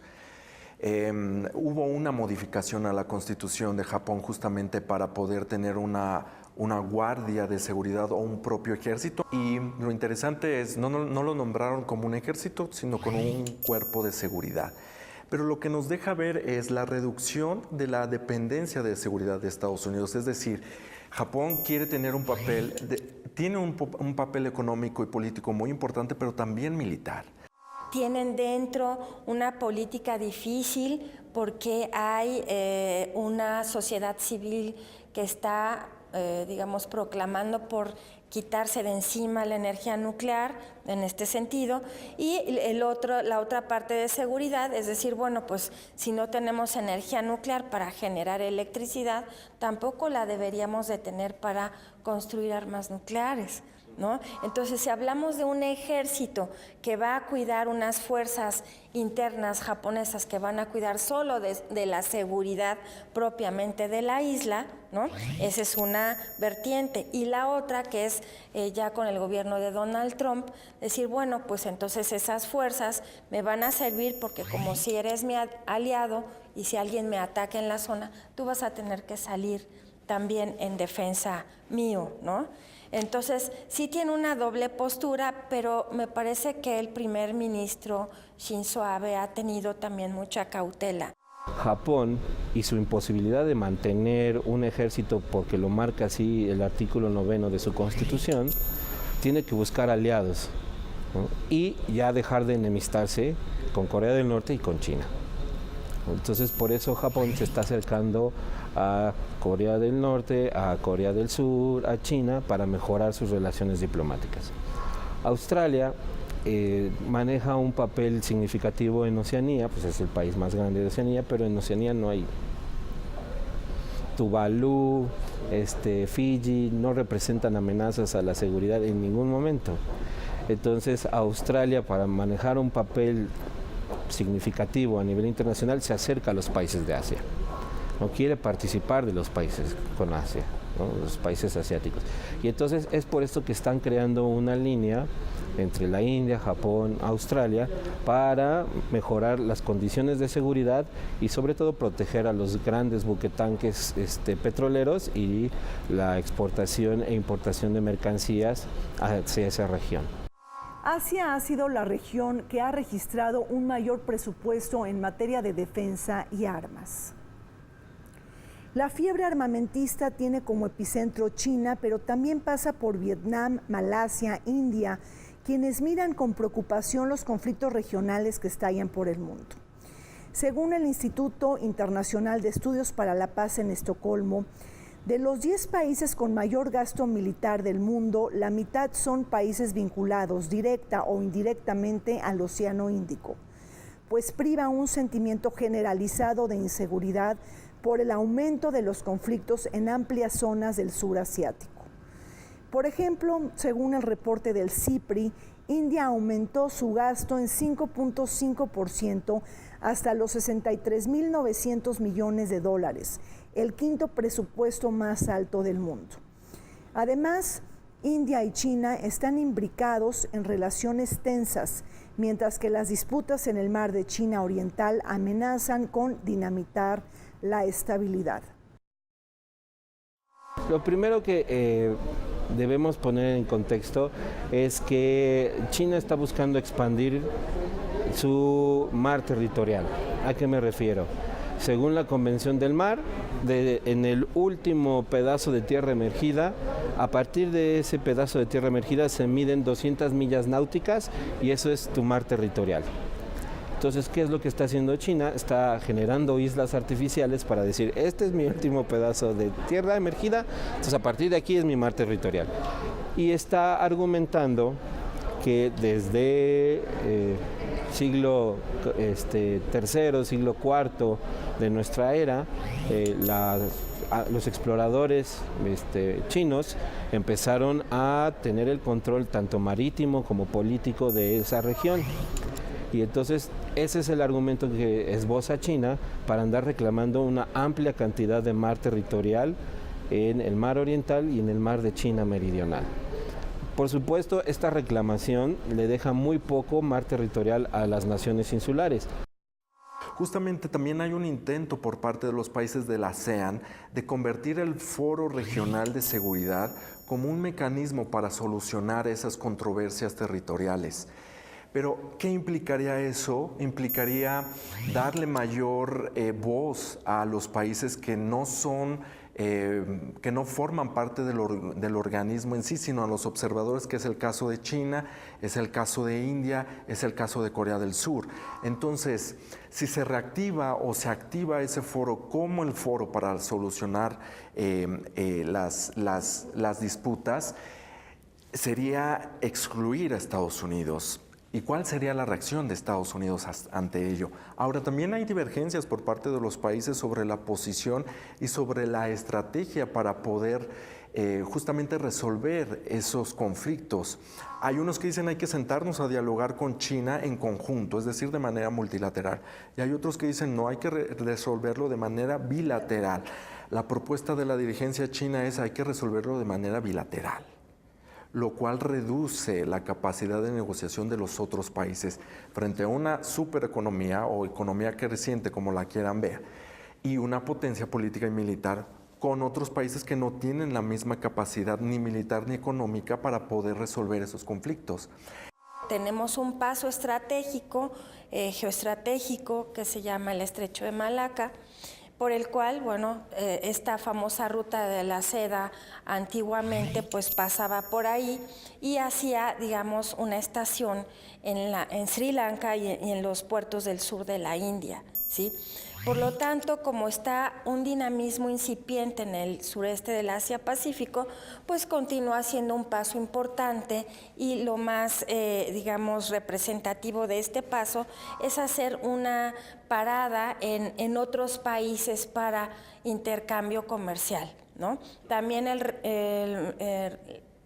Hubo una modificación a la Constitución de Japón justamente para poder tener una guardia de seguridad o un propio ejército, y lo interesante es, no lo nombraron como un ejército, sino como un cuerpo de seguridad. Pero lo que nos deja ver es la reducción de la dependencia de seguridad de Estados Unidos, es decir, Japón quiere tener tiene un papel económico y político muy importante, pero también militar. Tienen dentro una política difícil porque hay una sociedad civil que está, digamos, proclamando por quitarse de encima la energía nuclear en este sentido, y la otra parte de seguridad, es decir, bueno, pues si no tenemos energía nuclear para generar electricidad, tampoco la deberíamos de tener para construir armas nucleares, ¿no? Entonces, si hablamos de un ejército que va a cuidar unas fuerzas internas japonesas que van a cuidar solo de la seguridad propiamente de la isla, ¿no? Esa es una vertiente. Y la otra, que es ya con el gobierno de Donald Trump, decir, bueno, pues entonces esas fuerzas me van a servir porque como si eres mi aliado y si alguien me ataca en la zona, tú vas a tener que salir también en defensa mío, ¿no? Entonces, sí tiene una doble postura, pero me parece que el primer ministro Shinzo Abe ha tenido también mucha cautela. Japón y su imposibilidad de mantener un ejército, porque lo marca así el artículo 9 de su constitución, tiene que buscar aliados, ¿no? Y ya dejar de enemistarse con Corea del Norte y con China. Entonces, por eso Japón se está acercando a Corea del Norte, a Corea del Sur, a China, para mejorar sus relaciones diplomáticas. Australia maneja un papel significativo en Oceanía, pues es el país más grande de Oceanía, pero en Oceanía no hay Tuvalu, Fiji, no representan amenazas a la seguridad en ningún momento. Entonces, Australia, para manejar un papel significativo a nivel internacional, se acerca a los países de Asia. No quiere participar de los países con Asia, ¿no? Los países asiáticos. Y entonces es por esto que están creando una línea entre la India, Japón, Australia, para mejorar las condiciones de seguridad y sobre todo proteger a los grandes buquetanques petroleros y la exportación e importación de mercancías hacia esa región. Asia ha sido la región que ha registrado un mayor presupuesto en materia de defensa y armas. La fiebre armamentista tiene como epicentro China, pero también pasa por Vietnam, Malasia, India, quienes miran con preocupación los conflictos regionales que estallan por el mundo. Según el Instituto Internacional de Estudios para la Paz en Estocolmo, de los 10 países con mayor gasto militar del mundo, la mitad son países vinculados directa o indirectamente al Océano Índico, pues priva un sentimiento generalizado de inseguridad por el aumento de los conflictos en amplias zonas del sur asiático. Por ejemplo, según el reporte del CIPRI, India aumentó su gasto en 5.5% hasta los 63.900 millones de dólares, el quinto presupuesto más alto del mundo. Además, India y China están imbricados en relaciones tensas, mientras que las disputas en el mar de China Oriental amenazan con dinamitar la estabilidad. Lo primero que debemos poner en contexto es que China está buscando expandir su mar territorial. ¿A qué me refiero? Según la Convención del Mar, en el último pedazo de tierra emergida, a partir de ese pedazo de tierra emergida se miden 200 millas náuticas y eso es tu mar territorial. Entonces, ¿qué es lo que está haciendo China? Está generando islas artificiales para decir, este es mi último pedazo de tierra emergida, entonces a partir de aquí es mi mar territorial. Y está argumentando que desde siglo III, siglo IV de nuestra era, los exploradores chinos empezaron a tener el control tanto marítimo como político de esa región. Y entonces ese es el argumento que esboza China para andar reclamando una amplia cantidad de mar territorial en el mar oriental y en el mar de China meridional. Por supuesto, esta reclamación le deja muy poco mar territorial a las naciones insulares. Justamente también hay un intento por parte de los países de la ASEAN de convertir el Foro Regional de Seguridad como un mecanismo para solucionar esas controversias territoriales. Pero, ¿qué implicaría eso? Implicaría darle mayor voz a los países que no forman parte del organismo en sí, sino a los observadores, que es el caso de China, es el caso de India, es el caso de Corea del Sur. Entonces, si se reactiva o se activa ese foro como el foro para solucionar las disputas, sería excluir a Estados Unidos. ¿Y cuál sería la reacción de Estados Unidos ante ello? Ahora, también hay divergencias por parte de los países sobre la posición y sobre la estrategia para poder justamente resolver esos conflictos. Hay unos que dicen hay que sentarnos a dialogar con China en conjunto, es decir, de manera multilateral. Y hay otros que dicen no, hay que resolverlo de manera bilateral. La propuesta de la dirigencia china es hay que resolverlo de manera bilateral, lo cual reduce la capacidad de negociación de los otros países frente a una supereconomía o economía creciente, como la quieran ver, y una potencia política y militar con otros países que no tienen la misma capacidad ni militar ni económica para poder resolver esos conflictos. Tenemos un paso estratégico, geoestratégico, que se llama el Estrecho de Malaca, por el cual, bueno, esta famosa ruta de la seda antiguamente pues pasaba por ahí y hacía, digamos, una estación en Sri Lanka y en los puertos del sur de la India, ¿sí? Por lo tanto, como está un dinamismo incipiente en el sureste del Asia-Pacífico, pues continúa siendo un paso importante, y lo más, digamos, representativo de este paso es hacer una parada en otros países para intercambio comercial, ¿no? También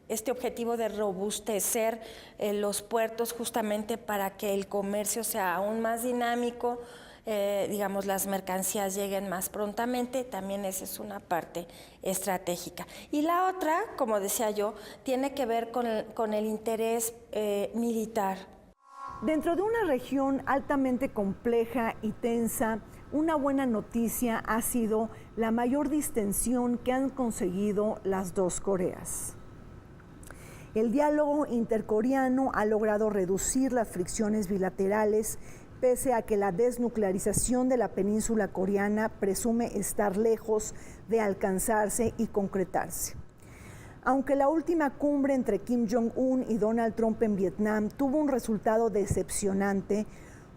este objetivo de robustecer los puertos justamente para que el comercio sea aún más dinámico, digamos, las mercancías lleguen más prontamente, también esa es una parte estratégica. Y la otra, como decía yo, tiene que ver con el interés militar. Dentro de una región altamente compleja y tensa, una buena noticia ha sido la mayor distensión que han conseguido las dos Coreas. El diálogo intercoreano ha logrado reducir las fricciones bilaterales, pese a que la desnuclearización de la península coreana presume estar lejos de alcanzarse y concretarse. Aunque la última cumbre entre Kim Jong-un y Donald Trump en Vietnam tuvo un resultado decepcionante,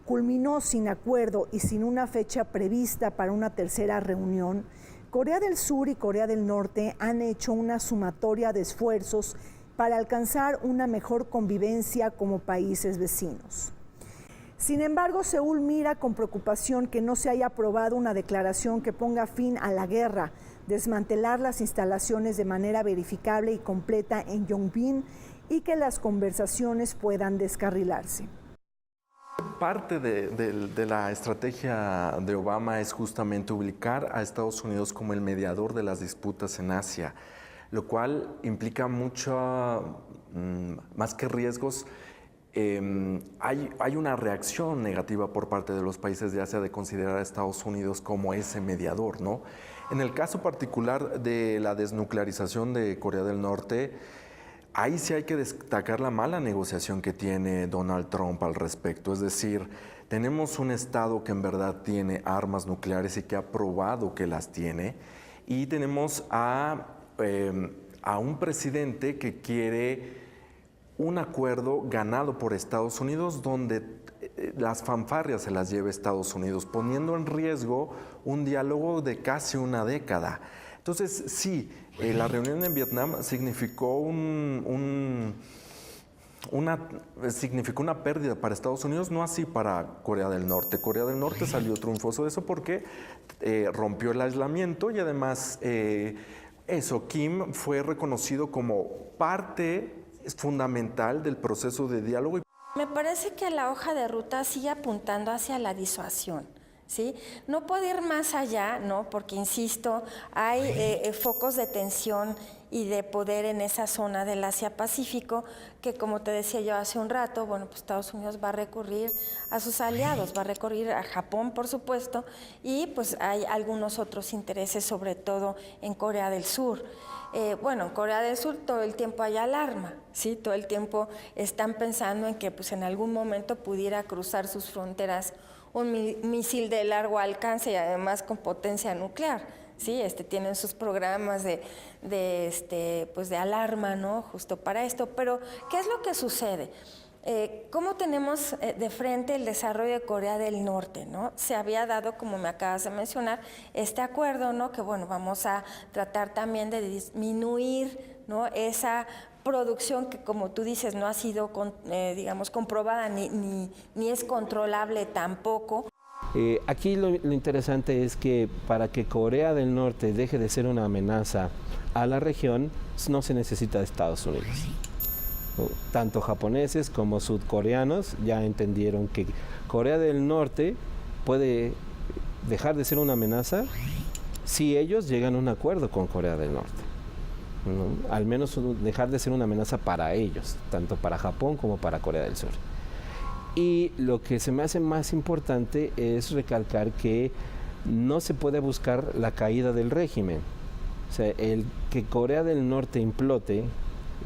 culminó sin acuerdo y sin una fecha prevista para una tercera reunión, Corea del Sur y Corea del Norte han hecho una sumatoria de esfuerzos para alcanzar una mejor convivencia como países vecinos. Sin embargo, Seúl mira con preocupación que no se haya aprobado una declaración que ponga fin a la guerra, desmantelar las instalaciones de manera verificable y completa en Yongbin y que las conversaciones puedan descarrilarse. Parte de la estrategia de Obama es justamente ubicar a Estados Unidos como el mediador de las disputas en Asia, lo cual implica mucho, más que riesgos, hay una reacción negativa por parte de los países de Asia de considerar a Estados Unidos como ese mediador, ¿no? En el caso particular de la desnuclearización de Corea del Norte, ahí sí hay que destacar la mala negociación que tiene Donald Trump al respecto. Es decir, tenemos un Estado que en verdad tiene armas nucleares y que ha probado que las tiene, y tenemos a un presidente que quiere un acuerdo ganado por Estados Unidos donde las fanfarrias se las lleve Estados Unidos, poniendo en riesgo un diálogo de casi una década. Entonces, sí, la reunión en Vietnam significó una pérdida para Estados Unidos, no así para Corea del Norte. Corea del Norte salió triunfoso de eso porque rompió el aislamiento y además Kim fue reconocido como parte fundamental del proceso de diálogo. Me parece que la hoja de ruta sigue apuntando hacia la disuasión, ¿sí? No puede ir más allá, ¿no? Porque, insisto, hay focos de tensión y de poder en esa zona del Asia-Pacífico que, como te decía yo hace un rato, bueno, pues Estados Unidos va a recurrir a sus aliados, va a recurrir a Japón, por supuesto, y pues hay algunos otros intereses, sobre todo en Corea del Sur. Bueno, en Corea del Sur todo el tiempo hay alarma, ¿sí? Todo el tiempo están pensando en que pues, en algún momento pudiera cruzar sus fronteras un misil de largo alcance y además con potencia nuclear, ¿sí? Tienen sus programas pues de alarma, ¿no? Justo para esto. Pero, ¿qué es lo que sucede? ¿Cómo tenemos de frente el desarrollo de Corea del Norte, ¿no? Se había dado, como me acabas de mencionar, este acuerdo, ¿no? Que bueno, vamos a tratar también de disminuir, ¿no? Esa producción que, como tú dices, no ha sido, digamos, comprobada ni es controlable tampoco. Aquí lo interesante es que para que Corea del Norte deje de ser una amenaza a la región, no se necesita de Estados Unidos. Tanto japoneses como sudcoreanos ya entendieron que Corea del Norte puede dejar de ser una amenaza si ellos llegan a un acuerdo con Corea del Norte, ¿no? Al menos dejar de ser una amenaza para ellos, tanto para Japón como para Corea del Sur. Y lo que se me hace más importante es recalcar que no se puede buscar la caída del régimen. O sea, el que Corea del Norte implote,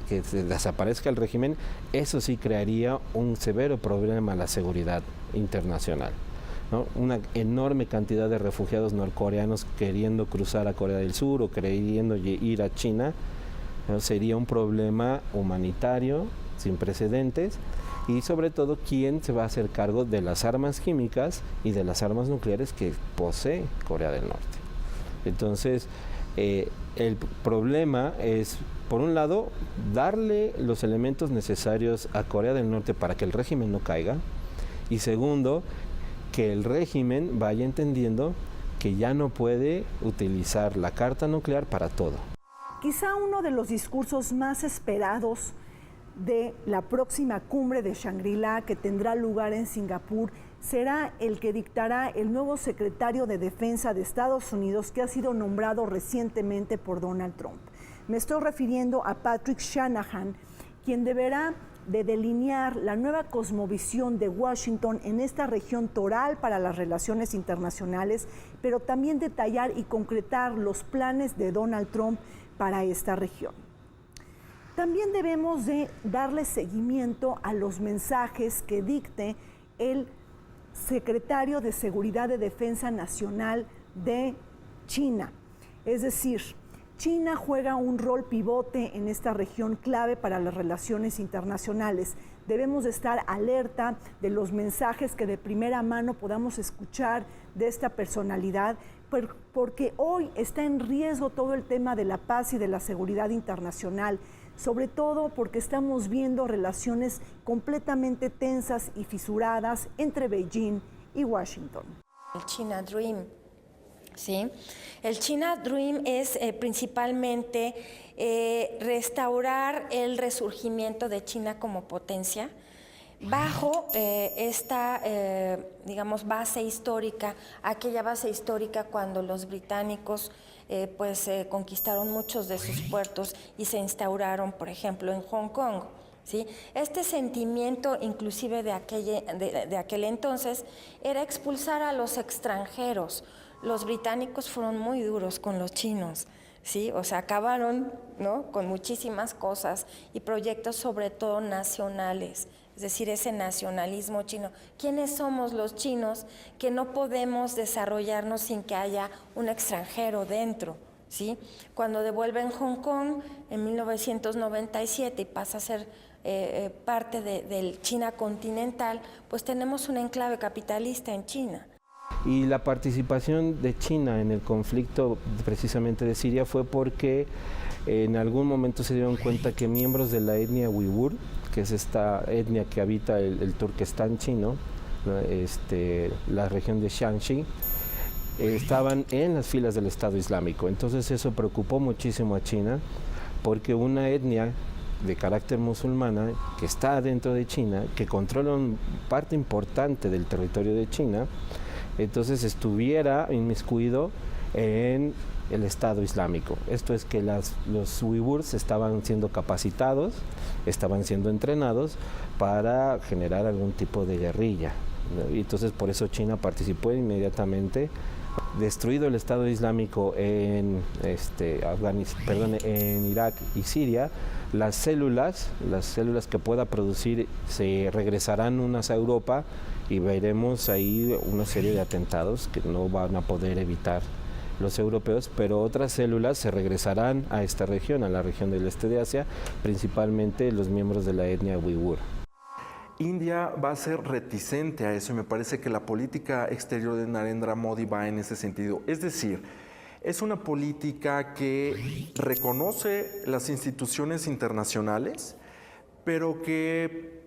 que se desaparezca el régimen, eso sí crearía un severo problema a la seguridad internacional, ¿no? Una enorme cantidad de refugiados norcoreanos queriendo cruzar a Corea del Sur o queriendo ir a China, ¿no? Sería un problema humanitario sin precedentes, y sobre todo quién se va a hacer cargo de las armas químicas y de las armas nucleares que posee Corea del Norte. Entonces, el problema es, por un lado, darle los elementos necesarios a Corea del Norte para que el régimen no caiga, y segundo, que el régimen vaya entendiendo que ya no puede utilizar la carta nuclear para todo. Quizá uno de los discursos más esperados de la próxima cumbre de Shangri-La, que tendrá lugar en Singapur, será el que dictará el nuevo secretario de Defensa de Estados Unidos, que ha sido nombrado recientemente por Donald Trump. Me estoy refiriendo a Patrick Shanahan, quien deberá de delinear la nueva cosmovisión de Washington en esta región toral para las relaciones internacionales, pero también detallar y concretar los planes de Donald Trump para esta región. También debemos de darle seguimiento a los mensajes que dicte el secretario de Seguridad de Defensa Nacional de China. Es decir, China juega un rol pivote en esta región clave para las relaciones internacionales. Debemos de estar alerta de los mensajes que de primera mano podamos escuchar de esta personalidad, porque hoy está en riesgo todo el tema de la paz y de la seguridad internacional, sobre todo porque estamos viendo relaciones completamente tensas y fisuradas entre Beijing y Washington. El China Dream, ¿sí? El China Dream es principalmente restaurar el resurgimiento de China como potencia bajo esta, digamos, base histórica, aquella base histórica cuando los británicos conquistaron muchos de sus puertos y se instauraron, por ejemplo, en Hong Kong, ¿sí? Este sentimiento, inclusive de aquel entonces, era expulsar a los extranjeros. Los británicos fueron muy duros con los chinos, ¿sí? O sea, acabaron, ¿no?, con muchísimas cosas y proyectos sobre todo nacionales. Es decir, ese nacionalismo chino. ¿Quiénes somos los chinos que no podemos desarrollarnos sin que haya un extranjero dentro? ¿Sí? Cuando devuelven Hong Kong en 1997 y pasa a ser parte del China continental, pues tenemos un enclave capitalista en China. Y la participación de China en el conflicto precisamente de Siria fue porque en algún momento se dieron cuenta que miembros de la etnia uigur, que es esta etnia que habita el Turquestán chino, la región de Shanxi, estaban en las filas del Estado Islámico. Entonces eso preocupó muchísimo a China, porque una etnia de carácter musulmana que está dentro de China, que controla una parte importante del territorio de China, entonces estuviera inmiscuido en el Estado Islámico. Esto es que los uigures estaban siendo capacitados, estaban siendo entrenados para generar algún tipo de guerrilla, ¿no? Y entonces por eso China participó inmediatamente. Destruido el Estado Islámico en en Irak y Siria, las células que pueda producir se regresarán unas a Europa y veremos ahí una serie de atentados que no van a poder evitar los europeos, pero otras células se regresarán a esta región, a la región del este de Asia, principalmente los miembros de la etnia uigur. India va a ser reticente a eso y me parece que la política exterior de Narendra Modi va en ese sentido. Es decir, es una política que reconoce las instituciones internacionales, pero que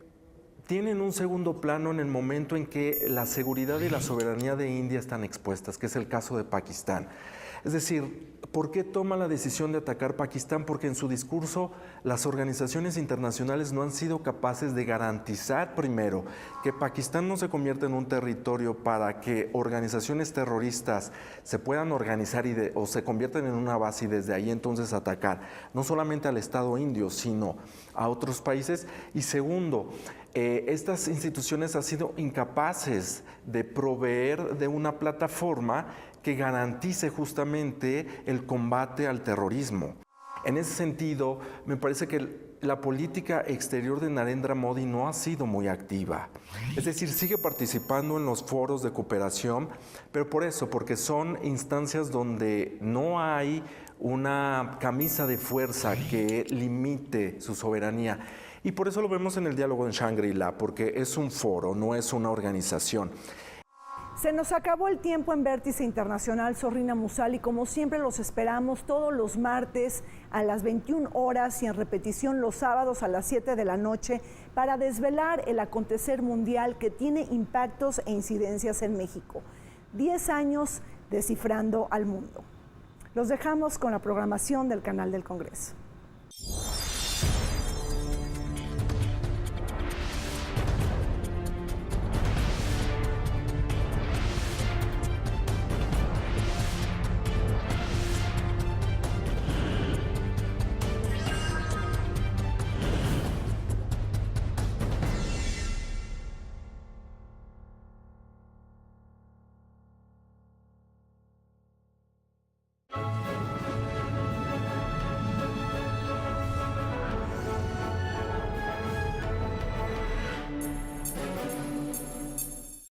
tienen un segundo plano en el momento en que la seguridad y la soberanía de India están expuestas, que es el caso de Pakistán. Es decir, ¿por qué toma la decisión de atacar Pakistán? Porque en su discurso las organizaciones internacionales no han sido capaces de garantizar, primero, que Pakistán no se convierta en un territorio para que organizaciones terroristas se puedan organizar o se conviertan en una base y desde ahí entonces atacar, no solamente al Estado indio, sino a otros países. Y segundo, estas instituciones han sido incapaces de proveer de una plataforma que garantice justamente el combate al terrorismo. En ese sentido, me parece que la política exterior de Narendra Modi no ha sido muy activa. Es decir, sigue participando en los foros de cooperación, pero porque son instancias donde no hay una camisa de fuerza que limite su soberanía. Y por eso lo vemos en el diálogo en Shangri-La, porque es un foro, no es una organización. Se nos acabó el tiempo en Vértice Internacional, Zorrina Musal, y como siempre los esperamos todos los martes a las 21 horas y en repetición los sábados a las 7 de la noche para desvelar el acontecer mundial que tiene impactos e incidencias en México. 10 años descifrando al mundo. Los dejamos con la programación del canal del Congreso.